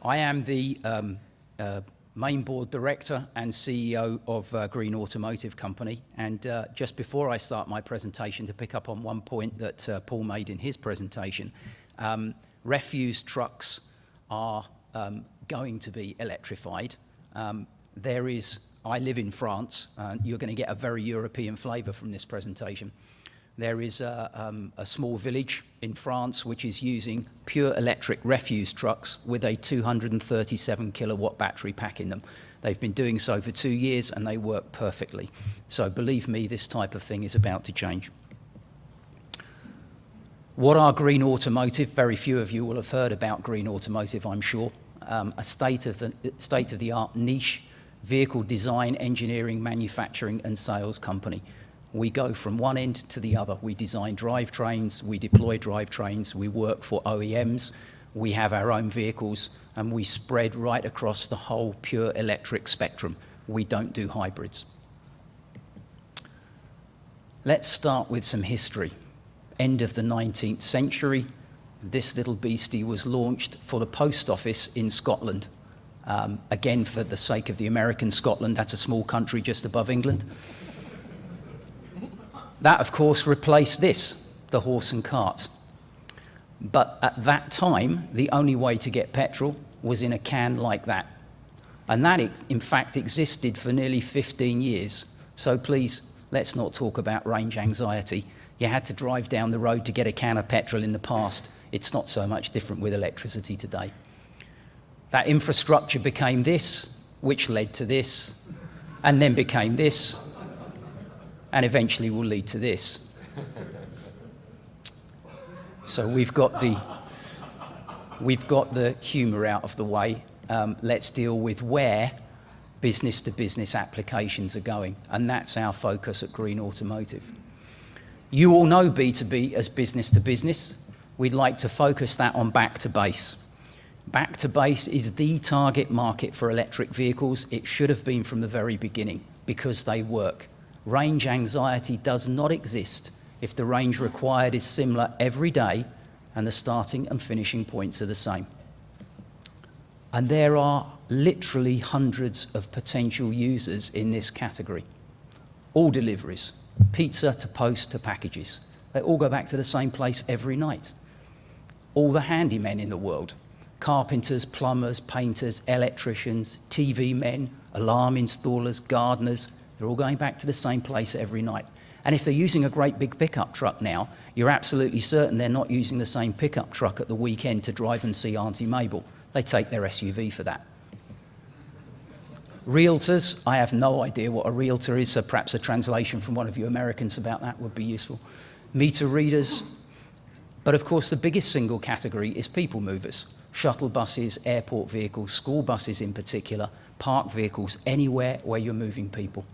I am the main board director and CEO of Green Automotive Company. And just before I start my presentation, to pick up on one point that Paul made in his presentation, refuse trucks are going to be electrified. I live in France. You're going to get a very European flavour from this presentation. There is a small village in France which is using pure electric refuse trucks with a 237 kilowatt battery pack in them. They've been doing so for 2 years and they work perfectly. So believe me, this type of thing is about to change. What are Green Automotive? Very few of you will have heard about Green Automotive, I'm sure. A state-of-the-art niche vehicle design, engineering, manufacturing and sales company. We go from one end to the other. We design drivetrains, we deploy drivetrains, we work for OEMs, we have our own vehicles, and we spread right across the whole pure electric spectrum. We don't do hybrids. Let's start with some history. End of the 19th century, this little beastie was launched for the post office in Scotland. Again, for the sake of the American Scotland, that's a small country just above England. That, of course, replaced this, the horse and cart. But at that time, the only way to get petrol was in a can like that. And that, in fact, existed for nearly 15 years. So please, let's not talk about range anxiety. You had to drive down the road to get a can of petrol in the past. It's not so much different with electricity today. That infrastructure became this, which led to this, and then became this, and eventually will lead to this. So we've got the humour out of the way. Let's deal with where business-to-business applications are going, and that's our focus at Green Automotive. You all know B2B as business-to-business. We'd like to focus that on back to base. Back to base is the target market for electric vehicles. It should have been from the very beginning because they work. Range anxiety does not exist if the range required is similar every day and the starting and finishing points are the same. And there are literally hundreds of potential users in this category. All deliveries, pizza to post to packages. They all go back to the same place every night. All the handymen in the world, carpenters, plumbers, painters, electricians, TV men, alarm installers, gardeners, they're all going back to the same place every night. And if they're using a great big pickup truck now, you're absolutely certain they're not using the same pickup truck at the weekend to drive and see Auntie Mabel. They take their SUV for that. Realtors, I have no idea what a realtor is, so perhaps a translation from one of you Americans about that would be useful. Meter readers, but of course the biggest single category is people movers. Shuttle buses, airport vehicles, school buses in particular, park vehicles, anywhere where you're moving people.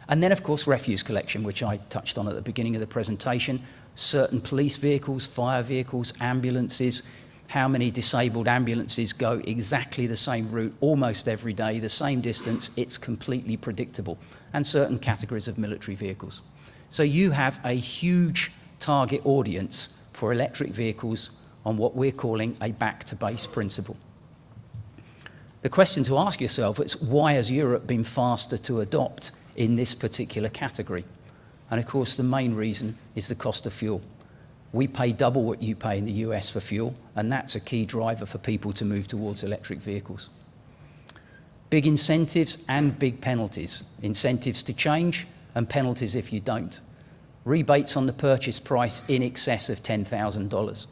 And then, of course, refuse collection, which I touched on at the beginning of the presentation. Certain police vehicles, fire vehicles, ambulances. How many disabled ambulances go exactly the same route almost every day, the same distance? It's completely predictable. And certain categories of military vehicles. So you have a huge target audience for electric vehicles on what we're calling a back-to-base principle. The question to ask yourself is, why has Europe been faster to adopt in this particular category? And of course, the main reason is the cost of fuel. We pay double what you pay in the US for fuel, and that's a key driver for people to move towards electric vehicles. Big incentives and big penalties. Incentives to change and penalties if you don't. Rebates on the purchase price in excess of $10,000.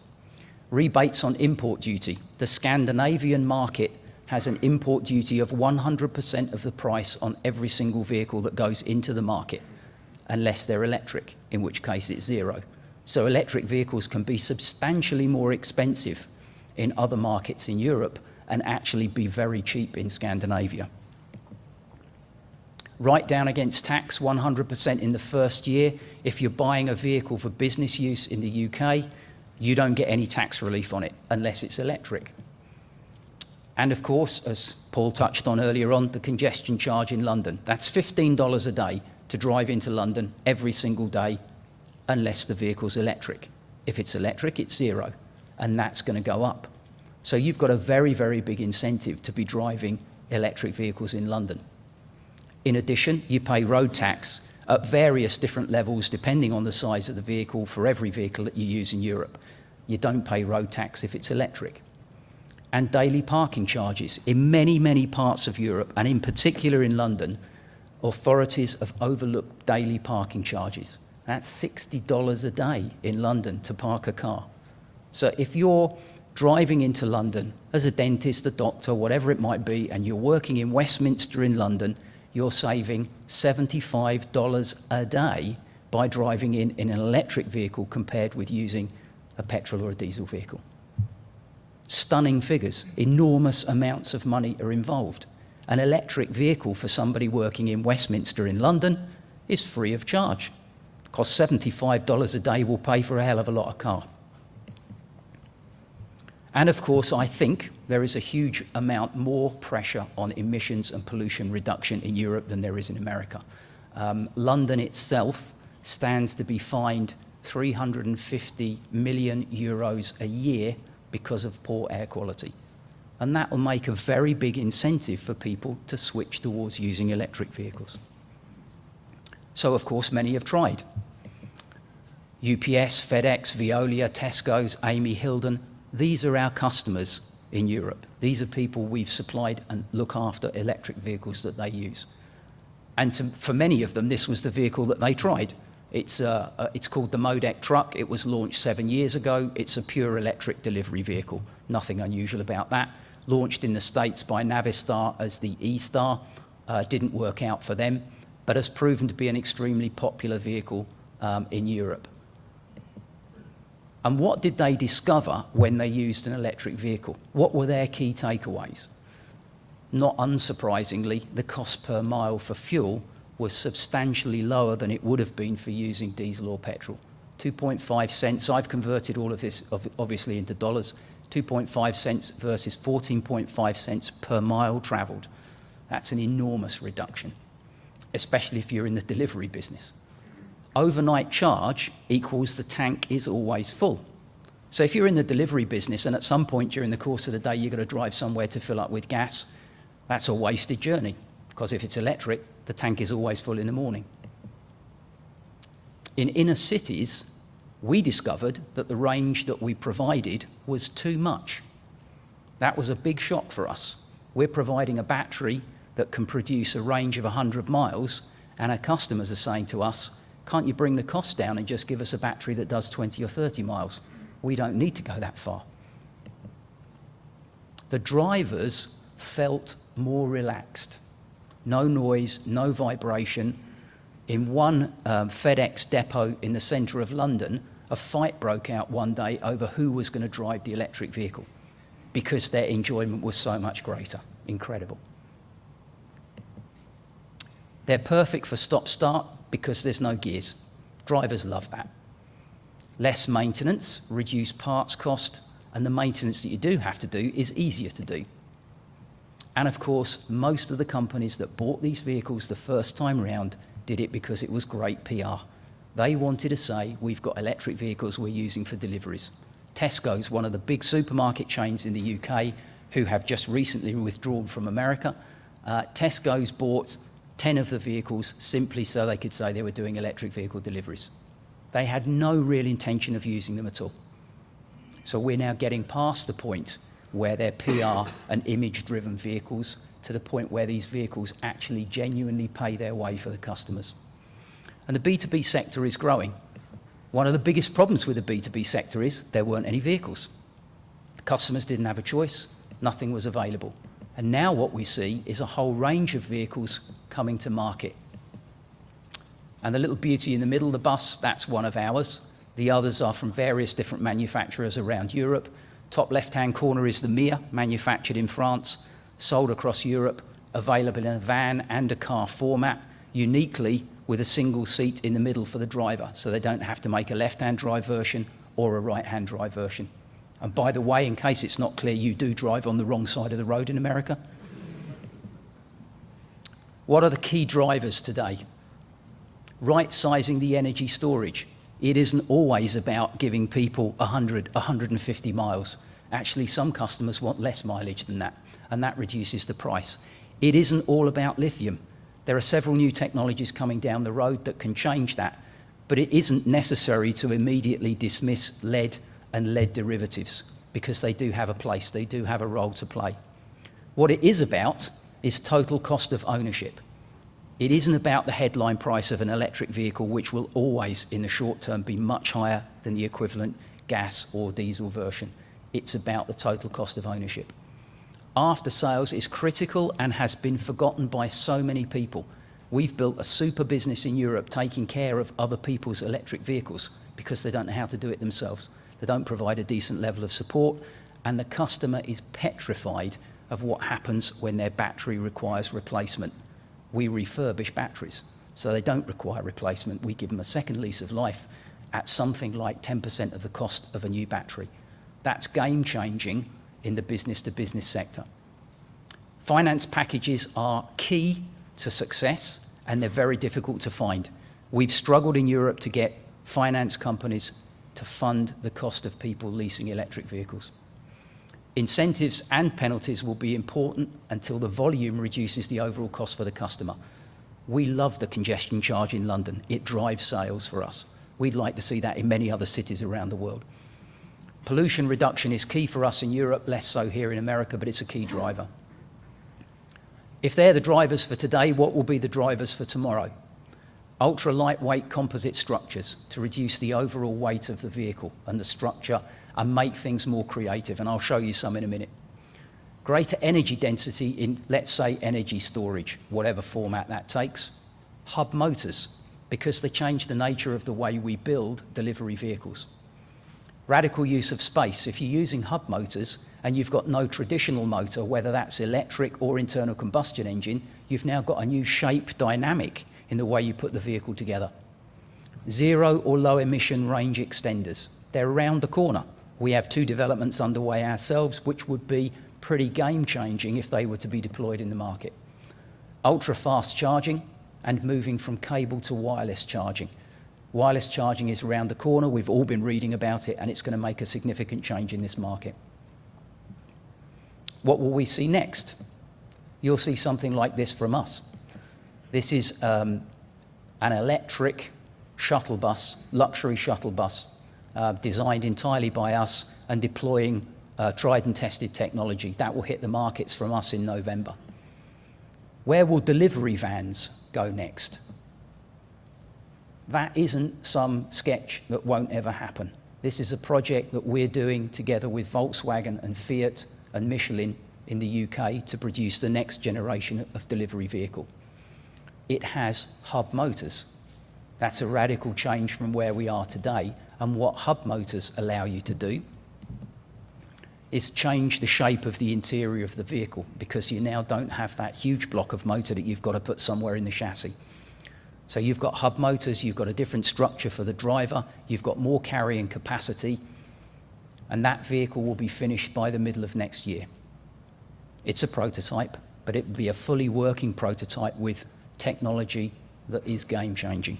Rebates on import duty. The Scandinavian market has an import duty of 100% of the price on every single vehicle that goes into the market, unless they're electric, in which case it's zero. So electric vehicles can be substantially more expensive in other markets in Europe and actually be very cheap in Scandinavia. Right down against tax, 100% in the first year. If you're buying a vehicle for business use in the UK, you don't get any tax relief on it unless it's electric. And of course, as Paul touched on earlier on, the congestion charge in London. That's $15 a day to drive into London every single day, unless the vehicle's electric. If it's electric, it's zero, and that's going to go up. So you've got a very, very big incentive to be driving electric vehicles in London. In addition, you pay road tax at various different levels depending on the size of the vehicle for every vehicle that you use in Europe. You don't pay road tax if it's electric. And daily parking charges. In many, many parts of Europe, and in particular in London, authorities have overlooked daily parking charges. That's $60 a day in London to park a car. So if you're driving into London as a dentist, a doctor, whatever it might be, and you're working in Westminster in London, you're saving $75 a day by driving in an electric vehicle compared with using a petrol or a diesel vehicle. Stunning figures. Enormous amounts of money are involved. An electric vehicle for somebody working in Westminster in London is free of charge. Costs $75 a day, will pay for a hell of a lot of car. And of course, I think there is a huge amount more pressure on emissions and pollution reduction in Europe than there is in America. London itself stands to be fined 350 million euros a year because of poor air quality. And that will make a very big incentive for people to switch towards using electric vehicles. So of course, many have tried. UPS, FedEx, Veolia, Tesco's, Amy Hilden, these are our customers in Europe. These are people we've supplied and look after electric vehicles that they use. And for many of them, this was the vehicle that they tried. It's called the Modec truck. It was launched 7 years ago. It's a pure electric delivery vehicle. Nothing unusual about that. Launched in the States by Navistar as the E-Star. Didn't work out for them, but has proven to be an extremely popular vehicle in Europe. And what did they discover when they used an electric vehicle? What were their key takeaways? Not unsurprisingly, the cost per mile for fuel was substantially lower than it would have been for using diesel or petrol. 2.5 cents, I've converted all of this obviously into dollars, 2.5 cents versus 14.5 cents per mile traveled. That's an enormous reduction, especially if you're in the delivery business. Overnight charge equals the tank is always full. So if you're in the delivery business and at some point during the course of the day you're going to drive somewhere to fill up with gas, that's a wasted journey, because if it's electric, the tank is always full in the morning. In inner cities, we discovered that the range that we provided was too much. That was a big shock for us. We're providing a battery that can produce a range of 100 miles, and our customers are saying to us, can't you bring the cost down and just give us a battery that does 20 or 30 miles? We don't need to go that far. The drivers felt more relaxed. No noise, no vibration. In one FedEx depot in the centre of London, a fight broke out one day over who was going to drive the electric vehicle because their enjoyment was so much greater. Incredible. They're perfect for stop-start because there's no gears. Drivers love that. Less maintenance, reduced parts cost, and the maintenance that you do have to do is easier to do. And of course, most of the companies that bought these vehicles the first time round did it because it was great PR. They wanted to say, we've got electric vehicles we're using for deliveries. Tesco's, one of the big supermarket chains in the UK, who have just recently withdrawn from America, Tesco's bought 10 of the vehicles simply so they could say they were doing electric vehicle deliveries. They had no real intention of using them at all. So we're now getting past the point where they're PR and image-driven vehicles to the point where these vehicles actually genuinely pay their way for the customers. And the B2B sector is growing. One of the biggest problems with the B2B sector is there weren't any vehicles. The customers didn't have a choice, nothing was available. And now what we see is a whole range of vehicles coming to market. And the little beauty in the middle, the bus, that's one of ours. The others are from various different manufacturers around Europe. Top left-hand corner is the Mia, manufactured in France, sold across Europe, available in a van and a car format, uniquely with a single seat in the middle for the driver, so they don't have to make a left-hand drive version or a right-hand drive version. And by the way, in case it's not clear, you do drive on the wrong side of the road in America. What are the key drivers today? Right-sizing the energy storage. It isn't always about giving people 100, 150 miles Actually, some customers want less mileage than that, and that reduces the price. It isn't all about lithium. There are several new technologies coming down the road that can change that, but it isn't necessary to immediately dismiss lead and lead derivatives, because they do have a place, they do have a role to play. What it is about is total cost of ownership. It isn't about the headline price of an electric vehicle, which will always, in the short term, be much higher than the equivalent gas or diesel version. It's about the total cost of ownership. After sales is critical and has been forgotten by so many people. We've built a super business in Europe taking care of other people's electric vehicles because they don't know how to do it themselves. They don't provide a decent level of support, and the customer is petrified of what happens when their battery requires replacement. We refurbish batteries, so they don't require replacement. We give them a second lease of life at something like 10% of the cost of a new battery. That's game-changing in the business-to-business sector. Finance packages are key to success, and they're very difficult to find. We've struggled in Europe to get finance companies to fund the cost of people leasing electric vehicles. Incentives and penalties will be important until the volume reduces the overall cost for the customer. We love the congestion charge in London. It drives sales for us. We'd like to see that in many other cities around the world. Pollution reduction is key for us in Europe, less so here in America, but it's a key driver. If they're the drivers for today, what will be the drivers for tomorrow? Ultra lightweight composite structures to reduce the overall weight of the vehicle and the structure and make things more creative, and I'll show you some in a minute. Greater energy density in, let's say, energy storage, whatever format that takes. Hub motors, because they change the nature of the way we build delivery vehicles. Radical use of space. If you're using hub motors and you've got no traditional motor, whether that's electric or internal combustion engine, you've now got a new shape dynamic in the way you put the vehicle together. Zero or low emission range extenders. They're around the corner. We have 2 developments underway ourselves, which would be pretty game-changing if they were to be deployed in the market. Ultra-fast charging and moving from cable to wireless charging. Wireless charging is around the corner. We've all been reading about it, and it's going to make a significant change in this market. What will we see next? You'll see something like this from us. This is an electric shuttle bus, luxury shuttle bus, designed entirely by us and deploying tried and tested technology. That will hit the markets from us in November. Where will delivery vans go next? That isn't some sketch that won't ever happen. This is a project that we're doing together with Volkswagen and Fiat and Michelin in the UK to produce the next generation of delivery vehicle. It has hub motors. That's a radical change from where we are today. And what hub motors allow you to do is change the shape of the interior of the vehicle, because you now don't have that huge block of motor that you've got to put somewhere in the chassis. So you've got hub motors, you've got a different structure for the driver, you've got more carrying capacity, and that vehicle will be finished by the middle of next year. It's a prototype, but it will be a fully working prototype with technology that is game-changing.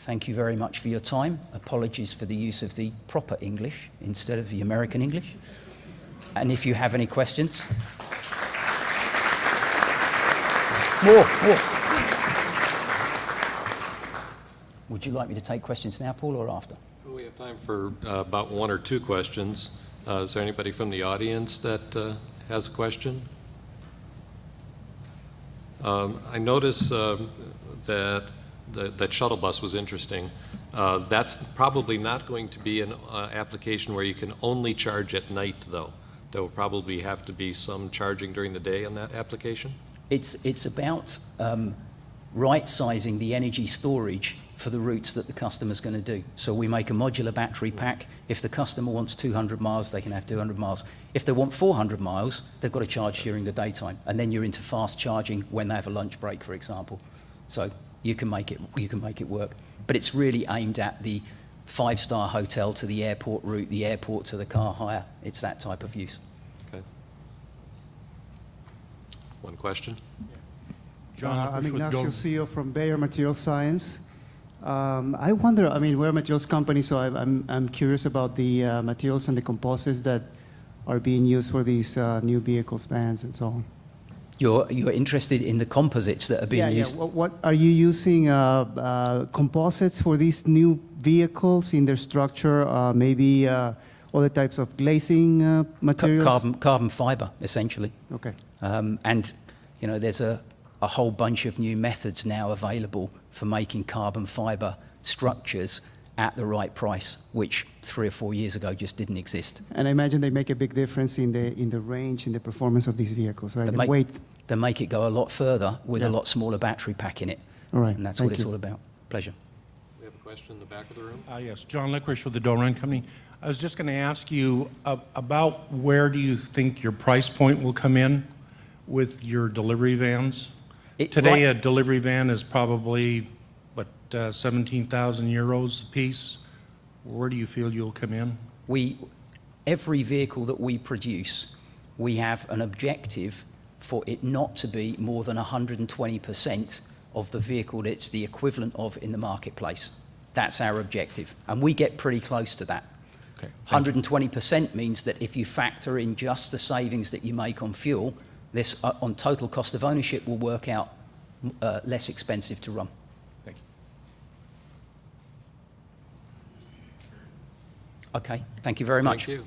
Thank you very much for your time. Apologies for the use of the proper English instead of the American English. And if you have any questions. More. Would you like me to take questions now, Paul, or after? We have time for about 1 or 2 questions. Is there anybody from the audience that has a question? I notice that that shuttle bus was interesting. That's probably not going to be an application where you can only charge at night, though. There will probably have to be some charging during the day on that application? It's about right-sizing the energy storage for the routes that the customer's going to do. So we make a modular battery pack. If the customer wants 200 miles, they can have 200 miles. If they want 400 miles, they've got to charge during the daytime. And then you're into fast charging when they have a lunch break, for example. So you can make it work. But it's really aimed at the 5-star hotel to the airport route, the airport to the car hire. It's that type of use. Okay. One question? I'm Ignacio CEO from Bayer Material Science. I wonder, I mean, we're a materials company, so I'm curious about the materials and the composites that are being used for these new vehicles, vans, and so on. You're interested in the composites that are being used? Yeah. What are you using composites for these new vehicles in their structure? Maybe other types of glazing materials? Carbon fiber, essentially. Okay. And you know, there's a whole bunch of new methods now available for making carbon fiber structures at the right price, which 3 or 4 years ago just didn't exist. And I imagine they make a big difference in the range, in the performance of these vehicles, right? The weight. They make it go a lot further with Yeah. a lot smaller battery pack in it. All right. And that's Thank what it's you. all about. Pleasure. We have a question in the back of the room? Yes, John Lickrish with the Doe Run Company. I was just going to ask you about where do you think your price point will come in with your delivery vans? Today, a delivery van is probably, 17,000 euros a piece. Where do you feel you'll come in? Every vehicle that we produce, we have an objective for it not to be more than 120% of the vehicle that it's the equivalent of in the marketplace. That's our objective, and we get pretty close to that. Okay. 120% means that if you factor in just the savings that you make on fuel, this on total cost of ownership will work out less expensive to run. Thank you. Okay, thank you very much. Thank you.